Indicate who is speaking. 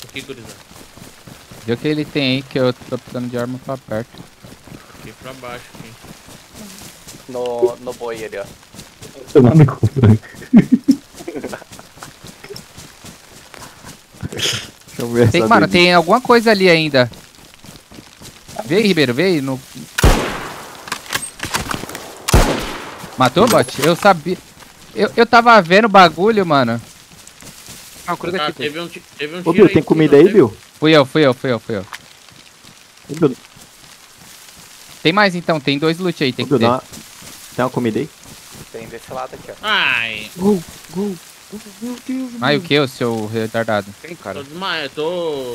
Speaker 1: Aqui, gurizada.
Speaker 2: Vê o que ele tem aí, que eu tô precisando de arma pra perto.
Speaker 1: Aqui pra baixo, aqui.
Speaker 3: No boi ali, ó.
Speaker 4: Tomar no cu, Frank. Deixa eu ver essa
Speaker 2: Mano,
Speaker 4: delícia.
Speaker 2: tem alguma coisa ali ainda. Vê aí, Ribeiro, vê aí. Matou, bot? Eu sabia. Eu tava vendo o bagulho, mano.
Speaker 5: Ah, cura daqui, pô.
Speaker 1: Teve um
Speaker 4: Ô,
Speaker 1: tiro
Speaker 4: Bill,
Speaker 1: aí,
Speaker 4: tem
Speaker 1: sim,
Speaker 4: comida
Speaker 1: não
Speaker 4: aí,
Speaker 1: teve?
Speaker 4: Bill?
Speaker 2: Fui eu.
Speaker 4: Ô, Bill,
Speaker 2: Tem mais então, tem 2 loot aí, tem
Speaker 4: ô,
Speaker 2: que
Speaker 4: Bill,
Speaker 2: ter.
Speaker 4: tem uma comida aí?
Speaker 3: Tem desse lado aqui, ó.
Speaker 1: Ai,
Speaker 4: Gol, gol. Meu Deus,
Speaker 2: Mas o que, o seu retardado?
Speaker 5: Tem, cara.
Speaker 1: tô desmaiado, tô...